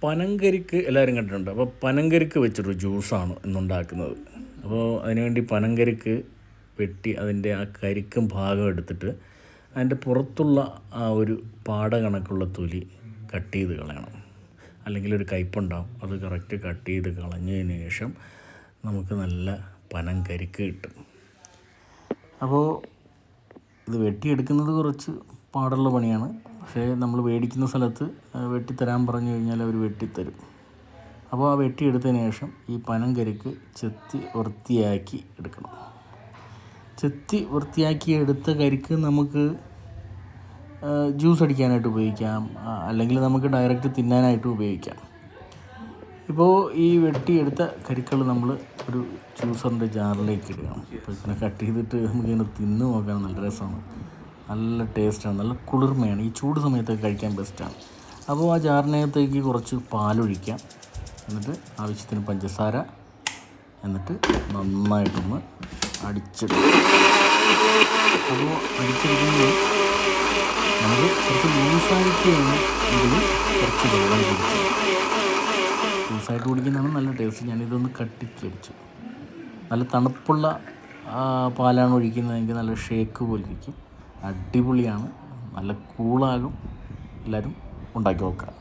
പനങ്കരിക്ക് എല്ലാവരും കണ്ടിട്ടുണ്ട്. അപ്പോൾ പനങ്കരിക്ക് വെച്ചൊരു ജ്യൂസാണ് ഇന്നുണ്ടാക്കുന്നത്. അപ്പോൾ അതിനുവേണ്ടി പനങ്കരിക്ക് വെട്ടി അതിൻ്റെ ആ കരിക്കും ഭാഗം എടുത്തിട്ട് അതിൻ്റെ പുറത്തുള്ള ആ ഒരു പാട കണക്കുള്ള തൊലി കട്ട് ചെയ്ത് കളയണം. അല്ലെങ്കിൽ ഒരു കയ്പുണ്ടാവും. അത് കറക്റ്റ് കട്ട് ചെയ്ത് കളഞ്ഞതിന് ശേഷം നമുക്ക് നല്ല പനങ്കരിക്ക് കിട്ടും. അപ്പോൾ ഇത് വെട്ടിയെടുക്കുന്നത് കുറച്ച് പാടുള്ള പണിയാണ്. പക്ഷേ നമ്മൾ മേടിക്കുന്ന സ്ഥലത്ത് വെട്ടിത്തരാൻ പറഞ്ഞു കഴിഞ്ഞാൽ അവർ വെട്ടിത്തരും. അപ്പോൾ ആ വെട്ടിയെടുത്തതിന് ശേഷം ഈ പനങ്കരിക്ക് ചെത്തി വൃത്തിയാക്കി എടുക്കണം. ചെത്തി വൃത്തിയാക്കി എടുത്ത കരിക്ക് നമുക്ക് ജ്യൂസ് അടിക്കാനായിട്ട് ഉപയോഗിക്കാം, അല്ലെങ്കിൽ നമുക്ക് ഡയറക്റ്റ് തിന്നാനായിട്ട് ഉപയോഗിക്കാം. ഇപ്പോൾ ഈ വെട്ടിയെടുത്ത കരിക്കൾ നമ്മൾ ഒരു ജ്യൂസറിൻ്റെ ജാറിലേക്ക് ഇടുകയാണ്. അപ്പോൾ ഇങ്ങനെ കട്ട് ചെയ്തിട്ട് നമുക്കിങ്ങനെ തിന്ന് നോക്കാൻ നല്ല രസമാണ്, നല്ല ടേസ്റ്റാണ്, നല്ല കുളിർമയാണ്. ഈ ചൂട് സമയത്തൊക്കെ കഴിക്കാൻ ബെസ്റ്റാണ്. അപ്പോൾ ആ ജാറിനകത്തേക്ക് കുറച്ച് പാലൊഴിക്കാം. എന്നിട്ട് ആവശ്യത്തിന് പഞ്ചസാര, എന്നിട്ട് നന്നായിട്ടൊന്ന് അടിച്ചെടുക്കും. അപ്പോൾ അടിച്ചെടുക്കുമ്പോൾ നമുക്ക് കുറച്ച് ലൂസായിട്ട് വേണം എങ്കിലും കുറച്ച് വെള്ളം കുടിച്ചു. ലൂസായിട്ട് കുടിക്കുന്നതാണ് നല്ല ടേസ്റ്റ്. ഞാനിതൊന്ന് കട്ടിക്കടിച്ചു. നല്ല തണുപ്പുള്ള പാലാണ് ഒഴിക്കുന്നതെങ്കിൽ നല്ല ഷേക്ക് പോലെ ഇരിക്കും. അടിപൊളിയാണ്, നല്ല കൂളാകും. എല്ലാവരും ഉണ്ടാക്കി നോക്കുക.